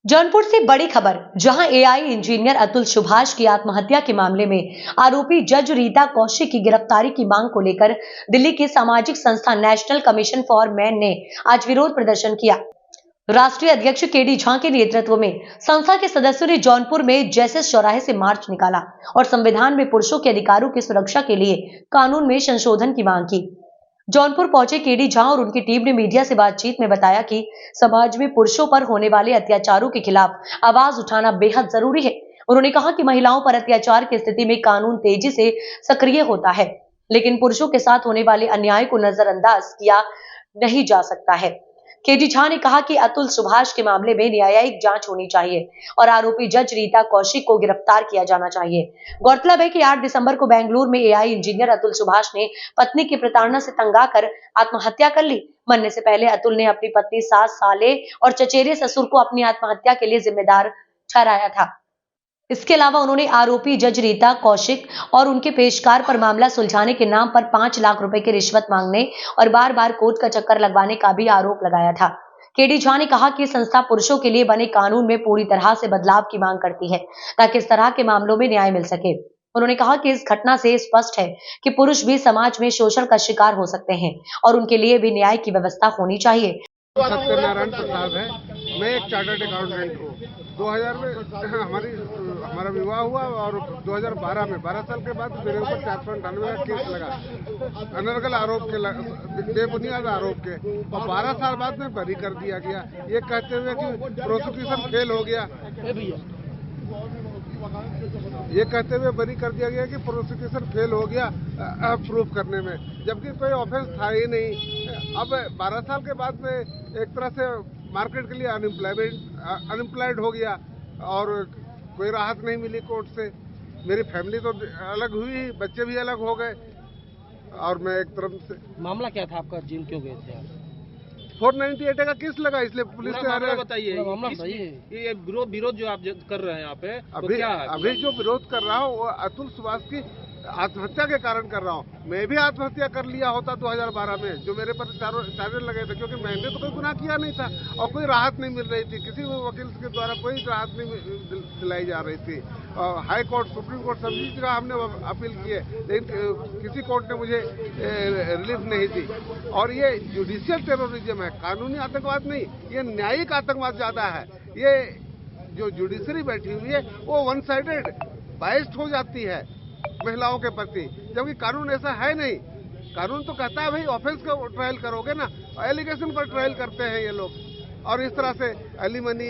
जौनपुर से बड़ी खबर, जहां एआई इंजीनियर अतुल सुभाष की आत्महत्या के मामले में आरोपी जज रीता कौशिक की गिरफ्तारी की मांग को लेकर दिल्ली की सामाजिक संस्था नेशनल कमीशन फॉर मैन ने आज विरोध प्रदर्शन किया। राष्ट्रीय अध्यक्ष केडी झा के नेतृत्व में संस्था के सदस्यों ने जौनपुर में जैसेस चौराहे से मार्च निकाला और संविधान में पुरुषों के अधिकारों की सुरक्षा के लिए कानून में संशोधन की मांग की। जौनपुर पहुंचे केडी झा और उनकी टीम ने मीडिया से बातचीत में बताया कि समाज में पुरुषों पर होने वाले अत्याचारों के खिलाफ आवाज उठाना बेहद जरूरी है। उन्होंने कहा कि महिलाओं पर अत्याचार की स्थिति में कानून तेजी से सक्रिय होता है, लेकिन पुरुषों के साथ होने वाले अन्याय को नजरअंदाज किया नहीं जा सकता है। केडी झा ने कहा कि अतुल सुभाष के मामले में न्यायिक जांच होनी चाहिए और आरोपी जज रीता कौशिक को गिरफ्तार किया जाना चाहिए। गौरतलब है कि 8 दिसंबर को बेंगलुरु में एआई इंजीनियर अतुल सुभाष ने पत्नी की प्रताड़ना से तंग आकर आत्महत्या कर ली। मरने से पहले अतुल ने अपनी पत्नी, सास, साले और चचेरे ससुर को अपनी आत्महत्या के लिए जिम्मेदार ठहराया था। इसके अलावा उन्होंने आरोपी जज रीता कौशिक और उनके पेशकार पर मामला सुलझाने के नाम पर 5 लाख रुपए की रिश्वत मांगने और बार बार कोर्ट का चक्कर लगवाने का भी आरोप लगाया था। केडी झा ने कहा कि संस्था पुरुषों के लिए बने कानून में पूरी तरह से बदलाव की मांग करती है ताकि इस तरह के मामलों में न्याय मिल सके। उन्होंने कहा कि इस घटना से स्पष्ट है कि पुरुष भी समाज में शोषण का शिकार हो सकते हैं और उनके लिए भी न्याय की व्यवस्था होनी चाहिए। सत्यनारायण प्रसाद है, मैं एक चार्टर्ड अकाउंटेंट हूँ। 2000 में हमारा विवाह हुआ और 2012 में 12 साल के बाद मेरे ऊपर 498 का केस लगा अनर्गल आरोप के, बेबुनियाद आरोप के, और 12 साल बाद में बरी कर दिया गया, ये कहते हुए कि प्रोसिक्यूशन फेल हो गया। ये कहते हुए बरी कर दिया गया कि प्रोसिक्यूशन फेल हो गया प्रूफ करने में, जबकि कोई ऑफेंस था ही नहीं। अब 12 साल के बाद में एक तरह से मार्केट के लिए अनएम्प्लॉयड हो गया और कोई राहत नहीं मिली कोर्ट से। मेरी फैमिली तो अलग हुई, बच्चे भी अलग हो गए और मैं एक तरफ से। मामला क्या था आपका, जेल क्यों गए थे आप? 498 का केस लगा, इसलिए पुलिस ने मामला बताइए। मामला बताइए। ये विरोध जो आप कर रहे हैं यहाँ पे, अभी जो विरोध कर रहा हूँ वो अतुल सुभाष की आत्महत्या के कारण कर रहा हूँ। मैं भी आत्महत्या कर लिया होता 2012 में, जो मेरे पर चार्जेस लगे थे, क्योंकि मैंने तो कोई गुनाह किया नहीं था और कोई राहत नहीं मिल रही थी, किसी वकील के द्वारा कोई राहत नहीं दिलाई जा रही थी। हाई कोर्ट, सुप्रीम कोर्ट, सभी जगह हमने अपील किए, लेकिन किसी कोर्ट ने मुझे रिलीफ नहीं दी। और ये जुडिशियल टेररिज्म है, कानूनी आतंकवाद नहीं, ये न्यायिक आतंकवाद ज्यादा है। ये जो जुडिशरी बैठी हुई है वो वन साइडेड बाइस्ड हो जाती है महिलाओं के प्रति, जबकि कानून ऐसा है नहीं। कानून तो कहता है भाई ऑफेंस का ट्रायल करोगे ना, एलिगेशन पर ट्रायल करते हैं ये लोग, और इस तरह से एलिमनी,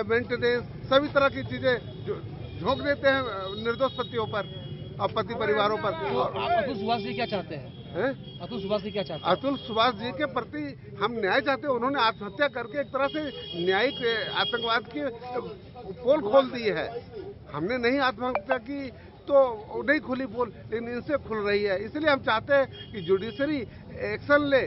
मेंटेनेंस, सभी तरह की चीजें झोंक देते हैं निर्दोष पतियों पर और पति परिवारों पर। अतुल सुभाष जी क्या चाहते हैं? अतुल सुभाष जी क्या चाहते हैं? अतुल सुभाष जी के प्रति हम न्याय चाहते हैं। उन्होंने आत्महत्या करके एक तरह से न्यायिक आतंकवाद की पोल खोल दी है। हमने नहीं आत्महत्या की तो नहीं खुली पोल, लेकिन इनसे खुल रही है। इसलिए हम चाहते हैं कि जुडिशरी एक्शन ले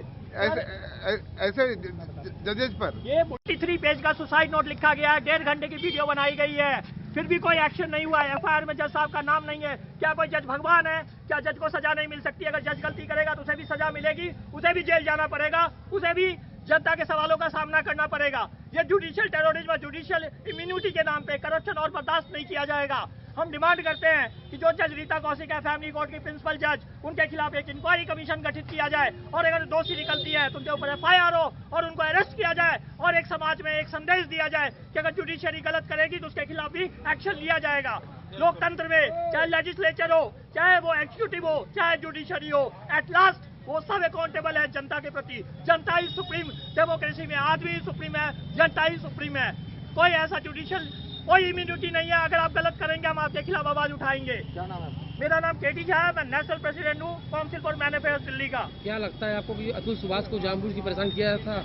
ऐसे जजेज पर। ये 43 पेज का सुसाइड नोट लिखा गया है, 1.5 घंटे की वीडियो बनाई गई है, फिर भी कोई एक्शन नहीं हुआ है। एफआईआर में जज साहब का नाम नहीं है। क्या कोई जज भगवान है? क्या जज को सजा नहीं मिल सकती? अगर जज गलती करेगा तो उसे भी सजा मिलेगी, उसे भी जेल जाना पड़ेगा, उसे भी जनता के सवालों का सामना करना पड़ेगा। ये जुडिशियल टेररिज्म, जुडिशियल इम्यूनिटी के नाम पे करप्शन और बर्दाश्त नहीं किया जाएगा। हम डिमांड करते हैं कि जो जज रीता कौशिक है, फैमिली कोर्ट की प्रिंसिपल जज, उनके खिलाफ एक इंक्वायरी कमीशन गठित किया जाए और अगर दोषी निकलती है तो उनके ऊपर एफआईआर हो और उनको अरेस्ट किया जाए और एक समाज में एक संदेश दिया जाए कि अगर जुडिशरी गलत करेगी तो उसके खिलाफ भी एक्शन लिया जाएगा। लोकतंत्र में चाहे लेजिस्लेचर हो, चाहे वो एग्जीक्यूटिव हो, चाहे जुडिशरी हो, एट लास्ट वो सब अकाउंटेबल है जनता के प्रति। जनता ही सुप्रीम, डेमोक्रेसी में आदमी ही सुप्रीम है, जनता ही सुप्रीम है। कोई ऐसा जुडिशियल कोई इम्यूनिटी नहीं है। अगर आप गलत करेंगे हम आपके खिलाफ आवाज उठाएंगे। क्या नाम है? मेरा नाम केडी झा है, मैं नेशनल प्रेसिडेंट हूँ council for man affairs Delhi का। क्या लगता है आपको कि अतुल सुभाष को जानबूझ के परेशान किया था?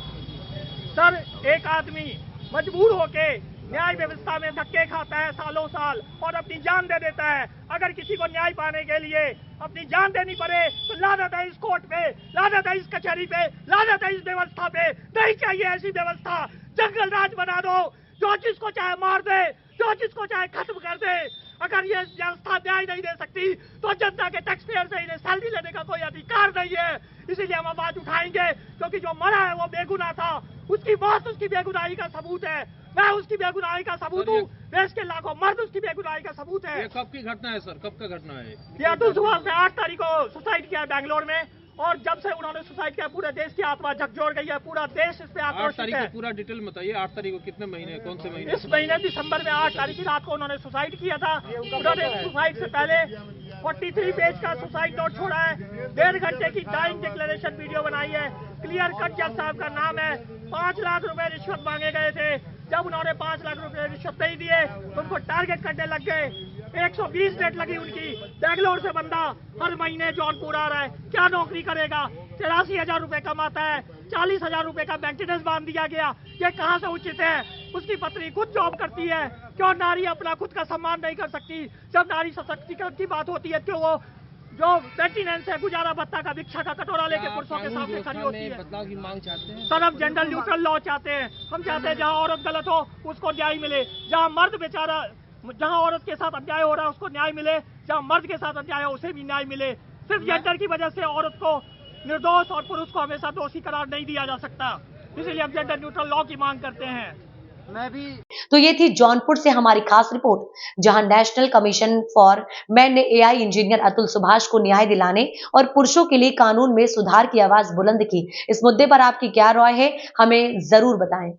सर, एक आदमी मजबूर होके न्याय व्यवस्था में धक्के खाता है सालों साल और अपनी जान दे देता है। अगर किसी को न्याय पाने के लिए अपनी जान देनी पड़े तो लानत है इस कोर्ट पे, लानत है इस कचहरी पे, लानत है इस व्यवस्था पे। नहीं चाहिए ऐसी व्यवस्था। जंगल राज बना दो, जो जिसको चाहे मार दे, जो जिसको चाहे खत्म कर दे। अगर ये व्यवस्था न्याय नहीं दे सकती तो जनता के टैक्स पेयर से इन्हें सैलरी लेने का कोई अधिकार नहीं है। इसीलिए हम आवाज उठाएंगे, क्योंकि जो मरा है वो बेगुनाह था, उसकी मौत उसकी बेगुनाही का सबूत है। मैं उसकी बेगुनाही का सबूत हूँ, देश के लाखों मर्द उसकी बेगुनाही का सबूत है। ये कब की घटना है सर, कब का घटना है? ये अतुल सुभाष ने 8 तारीख को सुसाइड किया है बैंगलोर में, और जब से उन्होंने सुसाइड किया पूरे देश की आत्मा झकझोर गई है, पूरा देश इस पे 8 आक्रोशित तारीख है। को पूरा डिटेल बताइए, 8 तारीख को कितने महीने, कौन से महीने? इस महीने दिसंबर में 8 तारीख की रात को उन्होंने सुसाइड किया था। उन्होंने सुसाइड से पहले 43 पेज का सुसाइड नोट छोड़ा है, 1.5 घंटे की डाइंग डिक्लेरेशन वीडियो बनाई है, क्लियर कट जज साहब का नाम है। 5 लाख रुपए रिश्वत मांगे गए थे, जब उन्होंने 5 लाख रुपए रिश्वत नहीं दिए तो उनको टारगेट करने लग गए। 120 डेट लगी उनकी। बैंगलोर से बंदा हर महीने जौनपुर आ रहा है, क्या नौकरी करेगा? 83,000 रुपए कमाता है, 40,000 रुपए का मेंटेनेंस बांध दिया गया। ये कहाँ से उचित है? उसकी पत्नी खुद जॉब करती है, क्यों नारी अपना खुद का सम्मान नहीं कर सकती? जब नारी सशक्तिकरण की बात होती है क्यों वो जो मेंटेनेंस है, गुजारा भत्ता का, भिक्षा का कटोरा लेके पुरुषों के सामने खड़ी होती है? बदलाव की मांग चाहते हैं सर, हम जेंडर न्यूट्रल लॉ चाहते हैं। हम चाहते हैं जहाँ औरत गलत हो उसको न्याय मिले, जहाँ मर्द बेचारा, जहाँ औरत के साथ अन्याय हो रहा है उसको न्याय मिले, जहाँ मर्द के साथ अन्याय हो उसे भी न्याय मिले। सिर्फ जेंडर की वजह से औरत को निर्दोष और पुरुष को हमेशा दोषी करार नहीं दिया जा सकता, इसलिए हम जेंडर न्यूट्रल लॉ की मांग करते हैं। तो ये थी जौनपुर से हमारी खास रिपोर्ट, जहां नेशनल कमीशन फॉर मैन ने एआई इंजीनियर अतुल सुभाष को न्याय दिलाने और पुरुषों के लिए कानून में सुधार की आवाज बुलंद की। इस मुद्दे पर आपकी क्या राय है, हमें जरूर बताएं।